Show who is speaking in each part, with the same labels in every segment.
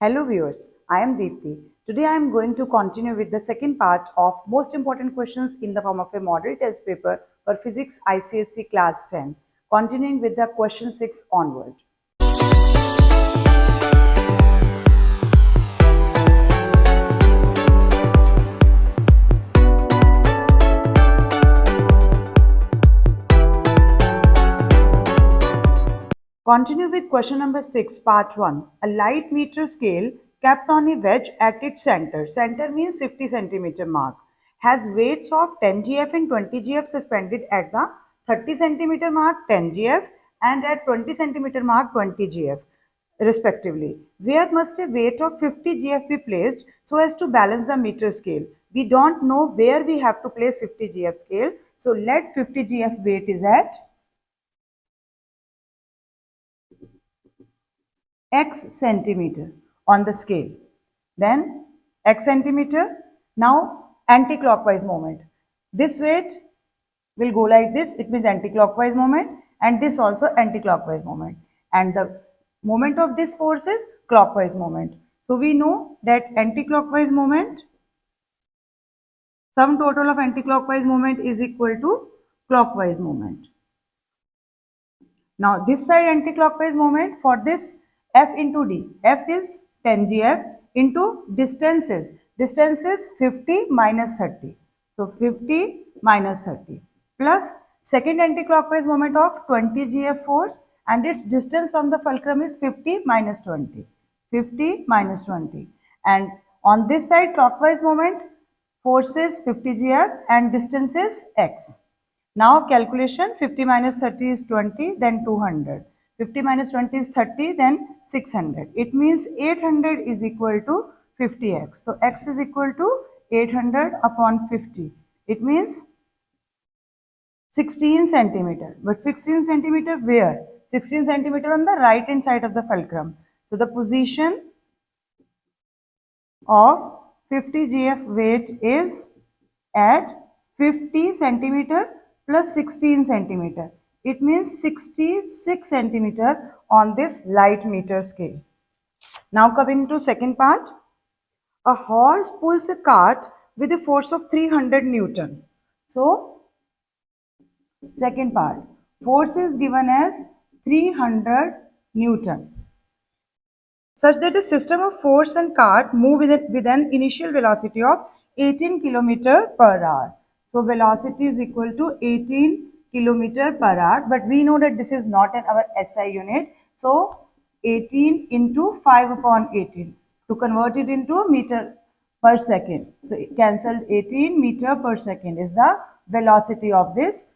Speaker 1: Hello viewers, I am Deepthi. Today I am going to continue with the second part of most important questions in the form of a model test paper for Physics ICSE Class 10, continuing with the question 6 onward. Continue with question number 6, part 1. A light meter scale kept on a wedge at its center. Center means 50 centimeter mark. Has weights of 10 GF and 20 GF suspended at the 30 centimeter mark 10 GF and at 20 centimeter mark 20 GF respectively. Where must a weight of 50 GF be placed so as to balance the meter scale? We don't know where we have to place 50 GF scale. So let 50 GF weight is at x centimeter on the scale. Then x centimeter, now anti-clockwise moment. This weight will go like this, it means anti-clockwise moment, and this also anti-clockwise moment. And the moment of this force is clockwise moment. So we know that anti-clockwise moment, sum total of anti-clockwise moment is equal to clockwise moment. Now this side anti-clockwise moment, for this F into D. F is 10 GF into distances. Distance is 50 minus 30. So 50 minus 30 plus second anti-clockwise moment of 20 GF force, and its distance from the fulcrum is 50 minus 20. 50 minus 20. And on this side clockwise moment, force is 50 GF and distance is x. Now calculation, 50 minus 30 is 20, then 200. 50 minus 20 is 30, then 600. It means 800 is equal to 50x. So x is equal to 800 upon 50. It means 16 centimeter. But 16 centimeter where? 16 centimeter on the right hand side of the fulcrum. So the position of 50 GF weight is at 50 centimeter plus 16 centimeter. It means 66 centimeter on this light meter scale. Now coming to second part. A horse pulls a cart with a force of 300 Newton. So second part, force is given as 300 Newton, such that the system of force and cart move with an initial velocity of 18 km per hour. So velocity is equal to 18 km per hour, but we know that this is not in our SI unit. So 18 into 5 upon 18 to convert it into meter per second. So it cancelled 18 meter per second is the velocity of this.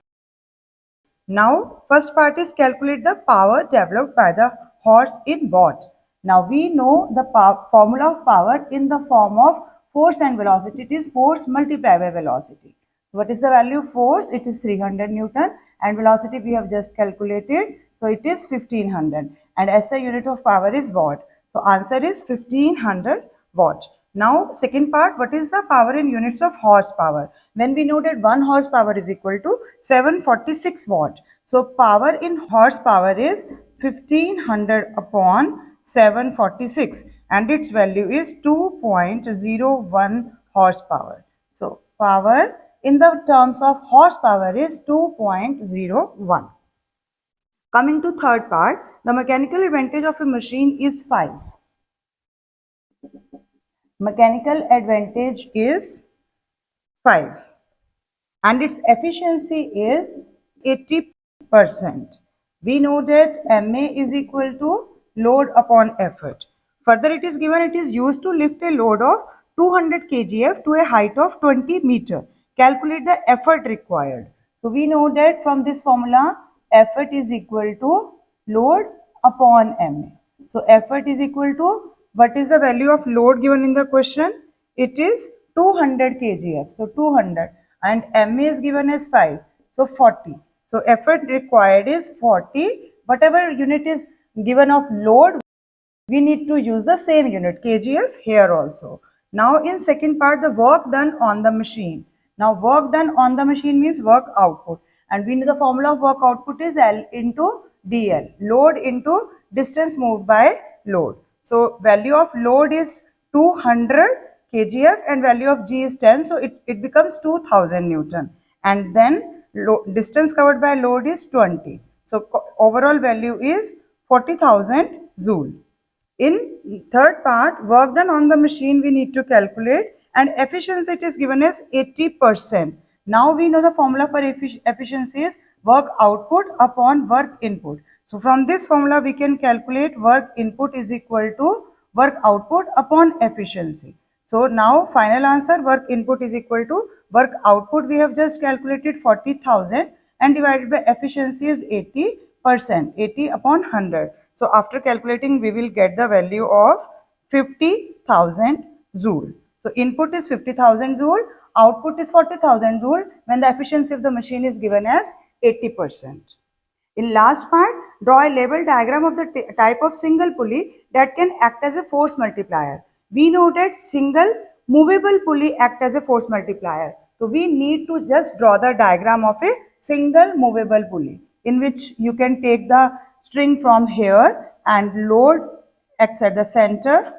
Speaker 1: Now first part is calculate the power developed by the horse in watt. Now we know the formula of power in the form of force and velocity. It is force multiplied by velocity. So what is the value of force? It is 300 Newton, and velocity we have just calculated. So it is 1500, and SI unit of power is watt. So answer is 1500 watt. Now second part, what is the power in units of horsepower? When we know that 1 horsepower is equal to 746 watt. So power in horsepower is 1500 upon 746, and its value is 2.01 horsepower. So power in the terms of horsepower is 2.01. Coming to third part, the mechanical advantage of a machine is 5. Mechanical advantage is 5 and its efficiency is 80%. We know that MA is equal to load upon effort. Further, it is given it is used to lift a load of 200 kgf to a height of 20 meter. Calculate the effort required. So we know that from this formula, effort is equal to load upon MA. So effort is equal to, what is the value of load given in the question? It is 200 kgf. So 200, and MA is given as 5. So 40. So effort required is 40. Whatever unit is given of load, we need to use the same unit, kgf, here also. Now in second part, the work done on the machine. Now work done on the machine means work output, and we know the formula of work output is L into DL, load into distance moved by load. So value of load is 200 kgf and value of G is 10. So it becomes 2000 Newton. And then distance covered by load is 20. So overall value is 40,000 Joule. In third part, work done on the machine we need to calculate, and efficiency it is given as 80%. Now we know the formula for efficiency is work output upon work input. So from this formula we can calculate work input is equal to work output upon efficiency. So now final answer, work input is equal to work output, we have just calculated 40,000 and divided by efficiency is 80%, 80 upon 100. So after calculating we will get the value of 50,000 Joule. So input is 50,000 Joule, output is 40,000 Joule when the efficiency of the machine is given as 80%. In last part, draw a label diagram of the type of single pulley that can act as a force multiplier. We know that single movable pulley act as a force multiplier. So we need to just draw the diagram of a single movable pulley in which you can take the string from here and load acts at the center.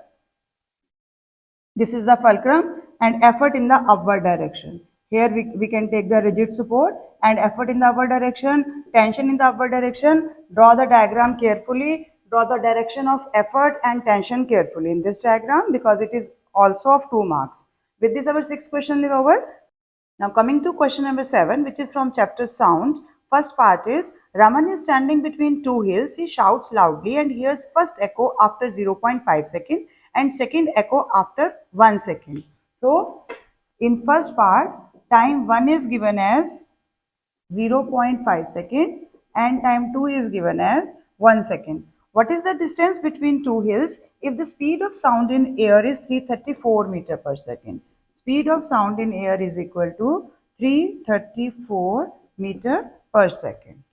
Speaker 1: This is the fulcrum and effort in the upward direction. Here we can take the rigid support and effort in the upward direction, tension in the upward direction. Draw the diagram carefully. Draw the direction of effort and tension carefully in this diagram because it is also of 2 marks. With this our 6th question is over. Now coming to question number 7, which is from chapter Sound. First part is, Raman is standing between two hills. He shouts loudly and hears first echo after 0.5 second and second echo after 1 second. So in first part, time 1 is given as 0.5 second and time 2 is given as 1 second. What is the distance between two hills if the speed of sound in air is 334 meter per second? Speed of sound in air is equal to 334 meter per second.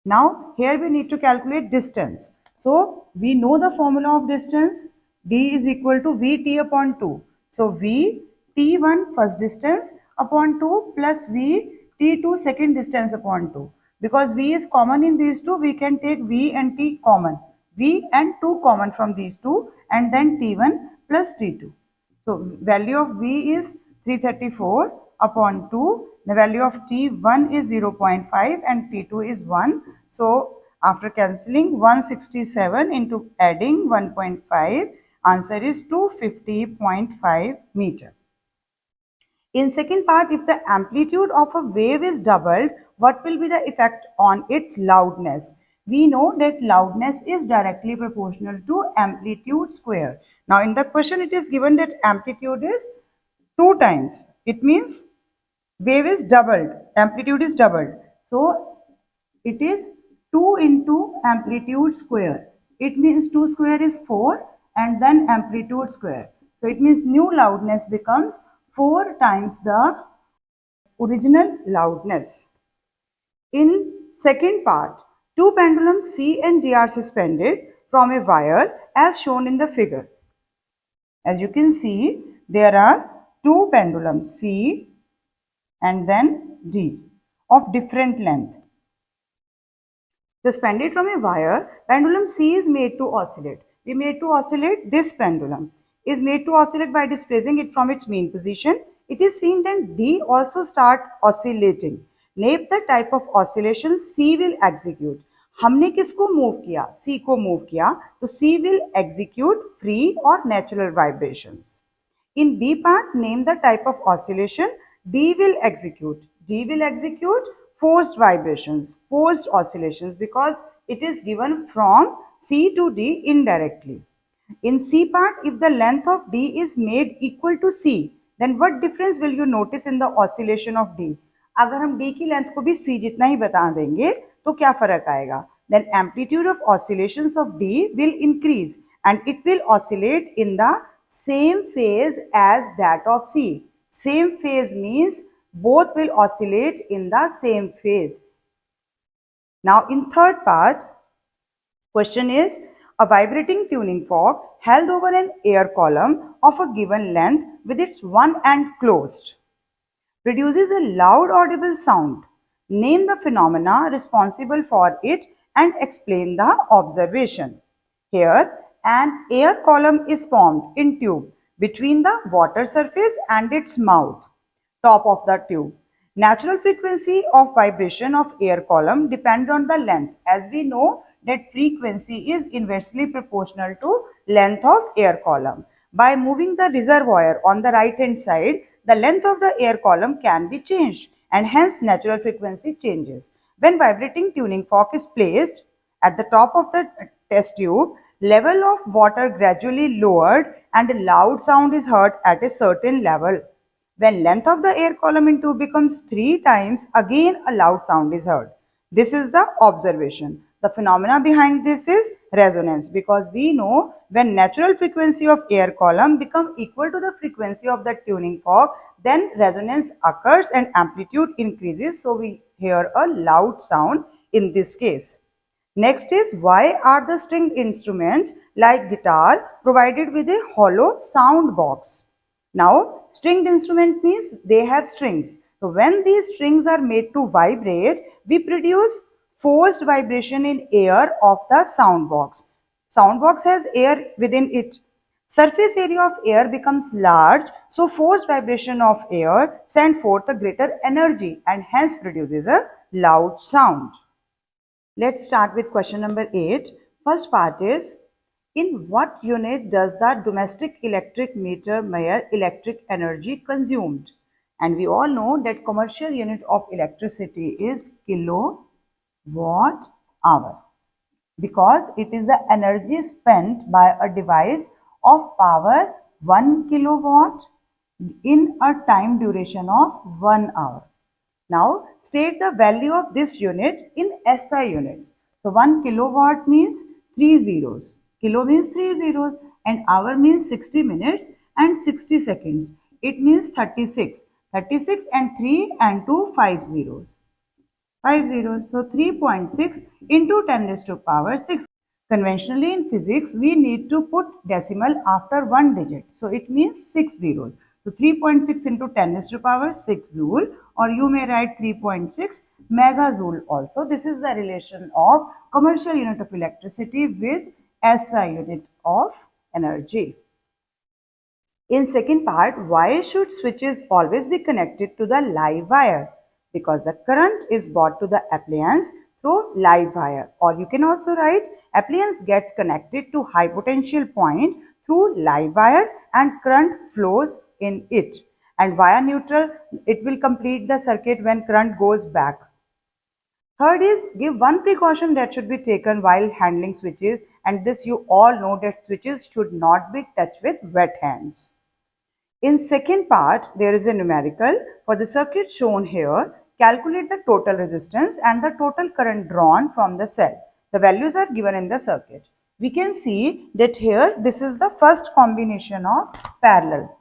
Speaker 1: Now here we need to calculate distance. So we know the formula of distance, d is equal to Vt upon 2. So V T1 first distance upon 2 plus V T2 second distance upon 2. Because V is common in these two, we can take V and T common. V and 2 common from these two and then T1 plus T2. So value of V is 334 upon 2. The value of T1 is 0.5 and T2 is 1. So after cancelling 167 into adding 1.5, answer is 250.5 meter. In second part, if the amplitude of a wave is doubled, what will be the effect on its loudness? We know that loudness is directly proportional to amplitude square. Now in the question it is given that amplitude is 2 times. It means wave is doubled, amplitude is doubled. So it is 2 into amplitude square. It means 2 square is 4 and then amplitude square. So it means new loudness becomes 4 times the original loudness. In second part, two pendulums C and D are suspended from a wire as shown in the figure. As you can see, there are two pendulums C and then D of different length. Suspended from a wire, pendulum C is made to oscillate. We made to oscillate this pendulum. Is made to oscillate by displacing it from its mean position. It is seen that D also start oscillating. Name the type of oscillation C will execute. हमने किसको move किया? C को move किया, तो C will execute free or natural vibrations. In B part, name the type of oscillation D will execute. D will execute forced vibrations, forced oscillations because it is given from C to D indirectly. In C part, if the length of D is made equal to C, then what difference will you notice in the oscillation of D? अगर हम D की length को भी C जितना ही बता देंगे तो क्या फर्क आएगा? Then amplitude of oscillations of D will increase and it will oscillate in the same phase as that of C. Same phase means both will oscillate in the same phase. Now in third part, question is, a vibrating tuning fork held over an air column of a given length with its one end closed produces a loud audible sound. Name the phenomena responsible for it and explain the observation. Here, An air column is formed in tube between the water surface and its mouth, top of the tube. Natural frequency of vibration of air column depend on the length. As we know that frequency is inversely proportional to length of air column. By moving the reservoir on the right hand side, the length of the air column can be changed and hence natural frequency changes. When vibrating tuning fork is placed at the top of the test tube, level of water gradually lowered and a loud sound is heard at a certain level. When length of the air column in tube becomes 3 times, again a loud sound is heard. This is the observation. The phenomena behind this is resonance, because we know when natural frequency of air column become equal to the frequency of the tuning fork, then resonance occurs and amplitude increases, so we hear a loud sound in this case. Next is, why are the stringed instruments like guitar provided with a hollow sound box? Now, stringed instrument means they have strings. So, when these strings are made to vibrate, we produce forced vibration in air of the sound box. Sound box has air within it. Surface area of air becomes large, so forced vibration of air send forth a greater energy and hence produces a loud sound. Let's start with question number 8. First part is, in what unit does the domestic electric meter measure electric energy consumed? And we all know that commercial unit of electricity is kilowatt hour, because it is the energy spent by a device of power 1 kilowatt in a time duration of 1 hour. Now, state the value of this unit in SI units. So, 1 kilowatt means 3 zeros. Kilo means 3 zeros and hour means 60 minutes and 60 seconds. It means 36. 36 and 3 and 2, 5 zeros. 5 zeros. So, 3.6 into 10 raised to power 6. Conventionally in physics, we need to put decimal after one digit. So it means 6 zeros. So 3.6 into 10 raised to power 6 joule, or you may write 3.6 megajoule also. This is the relation of commercial unit of electricity with SI unit of energy. In second part, why should switches always be connected to the live wire? Because the current is brought to the appliance through live wire, or you can also write appliance gets connected to high potential point through live wire and current flows in it. And wire neutral, it will complete the circuit when current goes back. Third is, give one precaution that should be taken while handling switches, and this you all know that switches should not be touched with wet hands. In second part, there is a numerical. For the circuit shown here, calculate the total resistance and the total current drawn from the cell. The values are given in the circuit. We can see that here, this is the first combination of parallel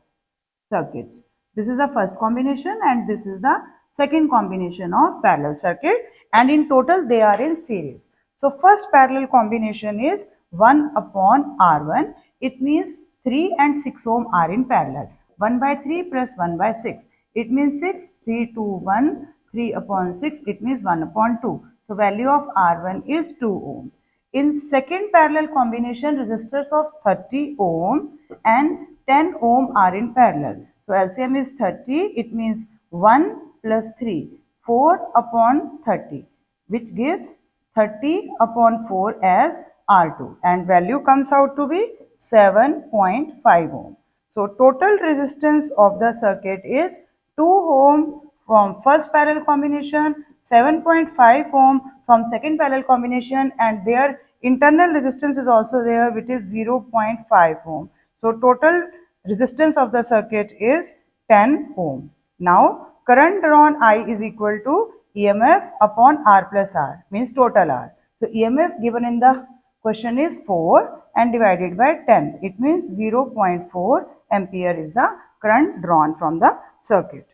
Speaker 1: circuits. This is the first combination and this is the second combination of parallel circuit, and in total they are in series. So first parallel combination is 1 upon R1. It means 3 and 6 ohm are in parallel. 1 by 3 plus 1 by 6. It means 6, 3, 2, 1, 3 upon 6. It means 1 upon 2. So value of R1 is 2 ohm. In second parallel combination, resistors of 30 ohm and 10 ohm are in parallel. So LCM is 30. It means 1 plus 3, 4 upon 30, which gives 30 upon 4 as R2, and value comes out to be 7.5 ohm. So total resistance of the circuit is 2 ohm from first parallel combination, 7.5 ohm from second parallel combination, and their internal resistance is also there, which is 0.5 ohm. So total resistance of the circuit is 10 ohm. Now current drawn I is equal to EMF upon R plus R, means total R. So EMF given in the question is 4 and divided by 10. It means 0.4 ampere is the current drawn from the circuit.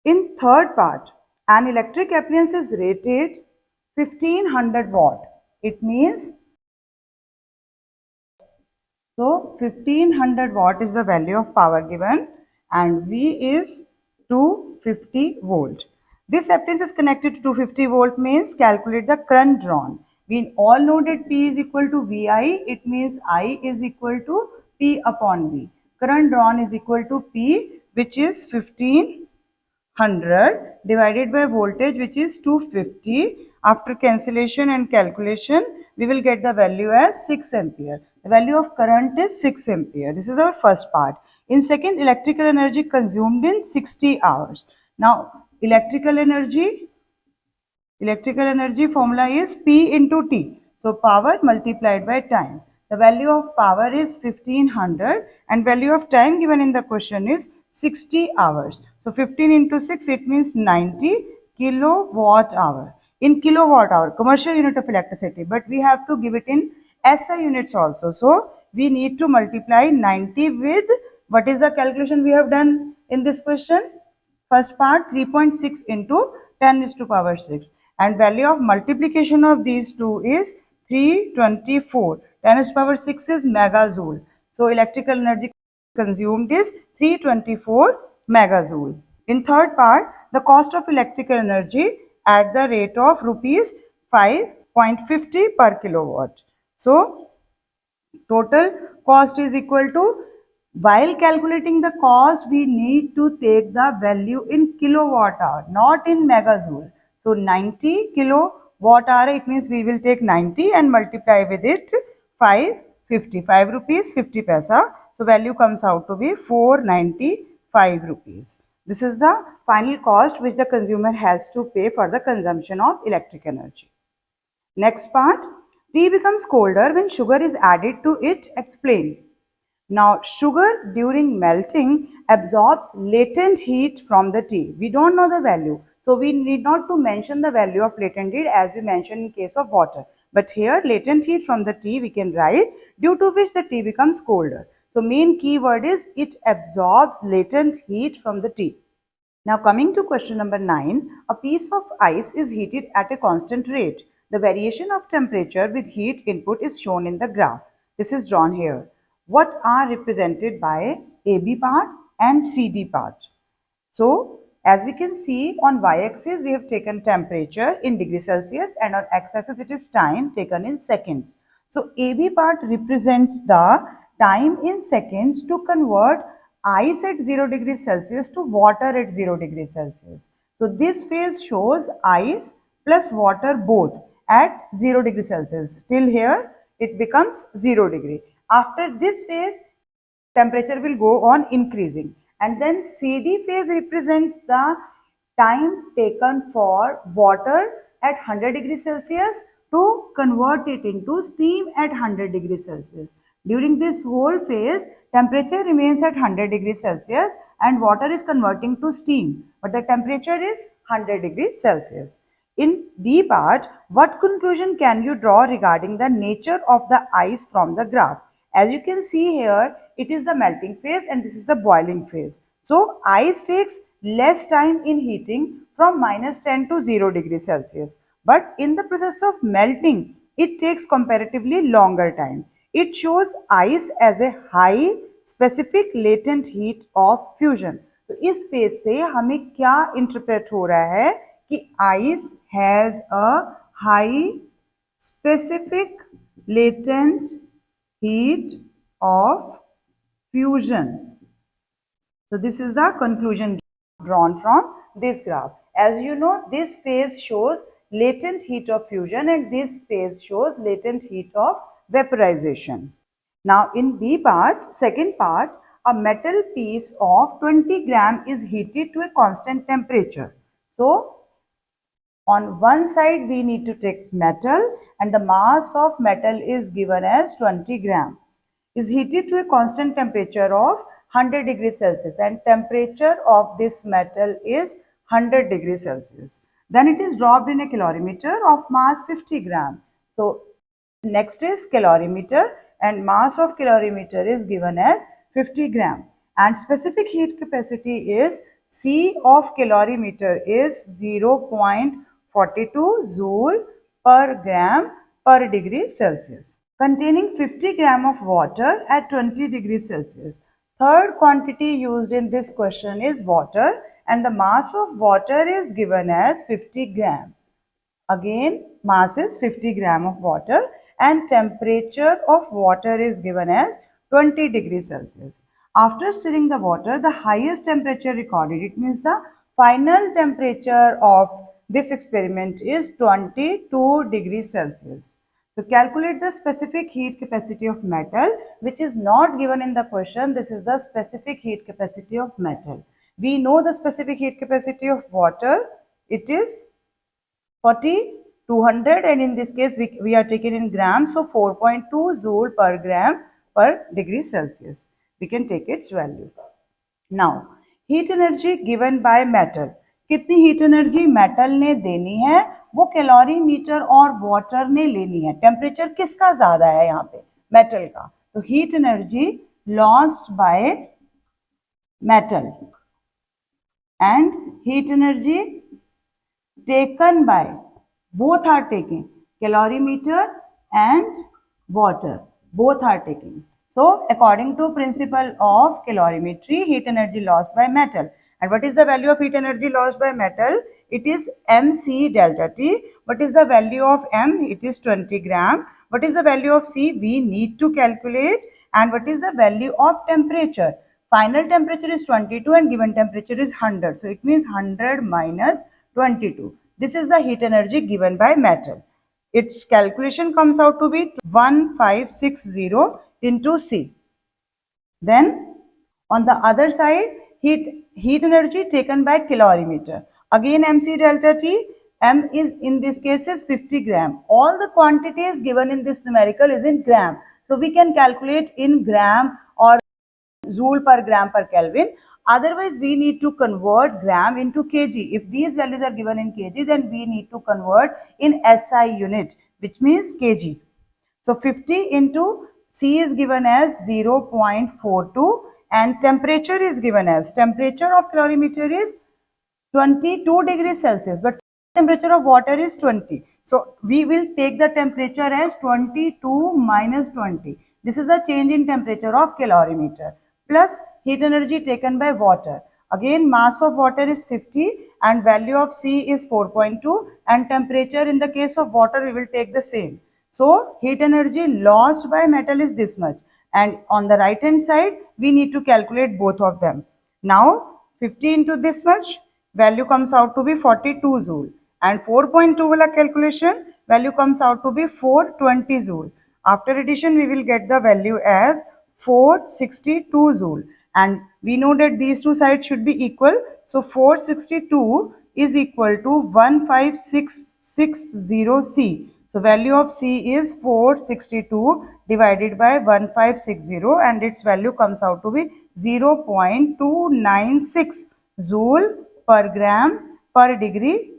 Speaker 1: In third part, an electric appliance is rated 1500 watt. It means, so 1500 watt is the value of power given and V is 250 volt. This appliance is connected to 250 volt, means calculate the current drawn. We all know that P is equal to VI. It means I is equal to P upon V. Current drawn is equal to P, which is 1500 divided by voltage, which is 250. After cancellation and calculation, we will get the value as 6 ampere. The value of current is 6 ampere. This is our first part. In second, electrical energy consumed in 60 hours. Now, electrical energy formula is P into T. So power multiplied by time. The value of power is 1500 and value of time given in the question is 60 hours. So 15 into 6, it means 90 kilowatt hour. In kilowatt hour, commercial unit of electricity, but we have to give it in SI units also. So we need to multiply 90 with, what is the calculation we have done in this question? First part 3.6 into 10 is to power 6 and value of multiplication of these two is 324. 10 is to power 6 is megajoule. So electrical energy consumed is 324 megajoule. In third part, the cost of electrical energy at the rate of rupees 5.50 per kilowatt. So total cost is equal to, while calculating the cost, we need to take the value in kilowatt hour, not in megajoule. So 90 kilowatt hour, it means we will take 90 and multiply with it 550, 5 rupees 50 paisa. So value comes out to be 495 rupees. This is the final cost which the consumer has to pay for the consumption of electric energy. Next part, tea becomes colder when sugar is added to it. Explain. Now, sugar during melting absorbs latent heat from the tea. We don't know the value. So, we need not to mention the value of latent heat as we mentioned in case of water. But here, latent heat from the tea we can write, due to which the tea becomes colder. So, main keyword is it absorbs latent heat from the tea. Now coming to question number 9, a piece of ice is heated at a constant rate. The variation of temperature with heat input is shown in the graph. This is drawn here. What are represented by AB part and CD part? So as we can see, on y-axis we have taken temperature in degrees Celsius and on x-axis it is time taken in seconds. So AB part represents the time in seconds to convert ice at 0 degrees Celsius to water at 0 degrees Celsius. So this phase shows ice plus water both at 0 degrees Celsius. Still here it becomes 0 degree. After this phase, temperature will go on increasing, and then CD phase represents the time taken for water at 100 degrees Celsius to convert it into steam at 100 degrees Celsius. During this whole phase, temperature remains at 100 degrees Celsius and water is converting to steam, but the temperature is 100 degrees Celsius. In B part, what conclusion can you draw regarding the nature of the ice from the graph? As you can see here, it is the melting phase and this is the boiling phase. So, ice takes less time in heating from -10 to 0 degrees Celsius. But in the process of melting, it takes comparatively longer time. It shows ice as a high specific latent heat of fusion. तो इस phase से हमें क्या interpret हो रहा है कि ice has a high specific latent heat of fusion. So this is the conclusion drawn from this graph. As you know, this phase shows latent heat of fusion and this phase shows latent heat of vaporization. Now in B part, second part, a metal piece of 20 gram is heated to a constant temperature. So on one side we need to take metal and the mass of metal is given as 20 gram. Is heated to a constant temperature of 100 degrees Celsius and temperature of this metal is 100 degrees Celsius. Then it is dropped in a calorimeter of mass 50 gram. So next is calorimeter and mass of calorimeter is given as 50 gram and specific heat capacity is C of calorimeter is 0.42 joule per gram per degree Celsius, containing 50 gram of water at 20 degrees Celsius. Third quantity used in this question is water and the mass of water is given as 50 gram. Again, mass is 50 gram of water, and temperature of water is given as 20 degrees Celsius. After stirring the water, the highest temperature recorded, it means the final temperature of this experiment is 22 degrees Celsius. So calculate the specific heat capacity of metal, which is not given in the question. This is the specific heat capacity of metal. We know the specific heat capacity of water. It is 40, 200, and in this case we are taking in grams, so 4.2 joule per gram per degree Celsius. We can take its value. Now, heat energy given by metal, कितनी heat energy metal ने देनी है वो calorimeter और water ने लेनी है. Temperature किसका ज्यादा है यहाँ पे? मेटल का. तो heat energy lost by metal and heat energy taken by, both are taking, calorimeter and water, both are taking. So according to principle of calorimetry, heat energy lost by metal. And what is the value of heat energy lost by metal? It is mc delta t. What is the value of m? It is 20 gram. What is the value of c? We need to calculate. And what is the value of temperature? Final temperature is 22 and given temperature is 100. So it means 100 minus 22. This is the heat energy given by metal. Its calculation comes out to be 1560 into C. Then on the other side, heat energy taken by calorimeter. Again mc delta T. M is in this case is 50 gram. All the quantities given in this numerical is in gram. So we can calculate in gram or joule per gram per Kelvin. Otherwise, we need to convert gram into kg. If these values are given in kg, then we need to convert in SI unit, which means kg. So 50 into C is given as 0.42 and temperature is given as, temperature of calorimeter is 22 degrees Celsius, but temperature of water is 20. So we will take the temperature as 22 minus 20. This is the change in temperature of calorimeter plus heat energy taken by water. Again, mass of water is 50 and value of C is 4.2 and temperature in the case of water we will take the same. So heat energy lost by metal is this much, and on the right hand side we need to calculate both of them. Now 50 into this much, value comes out to be 42 joule, and 4.2 wala calculation value comes out to be 420 joule. After addition we will get the value as 462 joule, and we know that these two sides should be equal. So 462 is equal to 15660 C. So value of C is 462 divided by 1560 and its value comes out to be 0.296 joule per gram per degree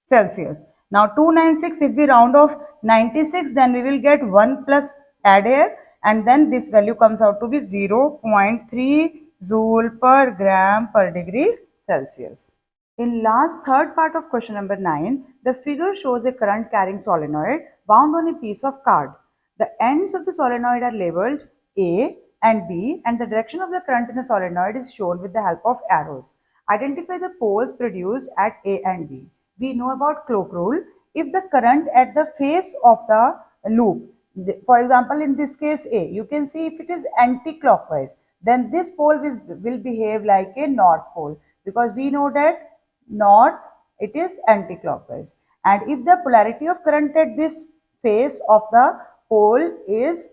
Speaker 1: Celsius. Now 296, if we round off 96, then we will get 1 plus add here and then this value comes out to be 0.3 joule per gram per degree Celsius. In last third part of question number 9, the figure shows a current carrying solenoid wound on a piece of card. The ends of the solenoid are labeled A and B and the direction of the current in the solenoid is shown with the help of arrows. Identify the poles produced at A and B. We know about clock rule. If the current at the face of the loop, for example in this case A, you can see if it is anti-clockwise, then this pole will behave like a north pole, because we know that north it is anti-clockwise, and if the polarity of current at this face of the pole is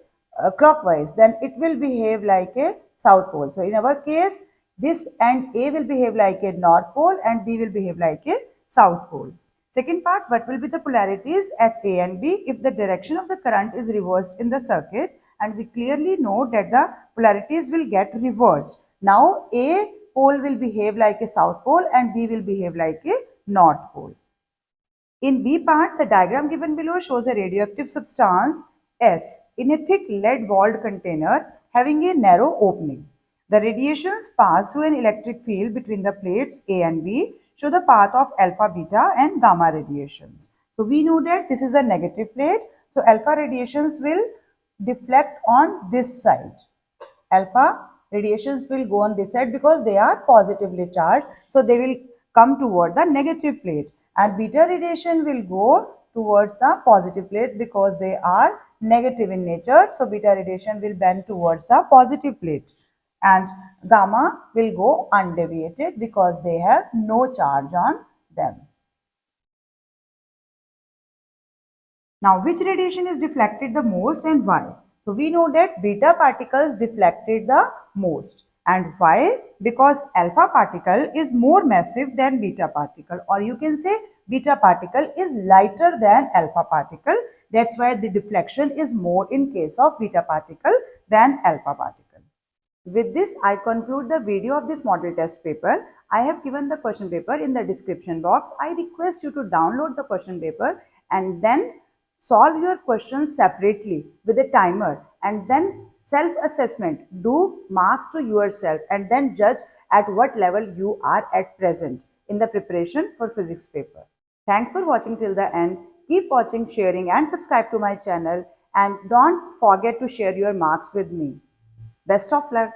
Speaker 1: clockwise, then it will behave like a south pole. So in our case this and A will behave like a north pole and B will behave like a south pole. Second part, what will be the polarities at A and B if the direction of the current is reversed in the circuit, and we clearly know that the polarities will get reversed. Now A pole will behave like a south pole and B will behave like a north pole. In B part, the diagram given below shows a radioactive substance S in a thick lead-walled container having a narrow opening. The radiations pass through an electric field between the plates A and B, show the path of alpha, beta and gamma radiations. So we know that this is a negative plate, so alpha radiations will deflect on this side. Alpha radiations will go on this side because they are positively charged, so they will come toward the negative plate, and beta radiation will go towards the positive plate because they are negative in nature. So beta radiation will bend towards the positive plate, and gamma will go undeviated because they have no charge on them. Now, which radiation is deflected the most and why? So, we know that beta particles deflected the most. And why? Because alpha particle is more massive than beta particle, or you can say beta particle is lighter than alpha particle. That's why the deflection is more in case of beta particle than alpha particle. With this, I conclude the video of this model test paper. I have given the question paper in the description box. I request you to download the question paper and then solve your questions separately with a timer, and then self-assessment. Do marks to yourself and then judge at what level you are at present in the preparation for physics paper. Thanks for watching till the end. Keep watching, sharing and subscribe to my channel, and don't forget to share your marks with me. Best of luck.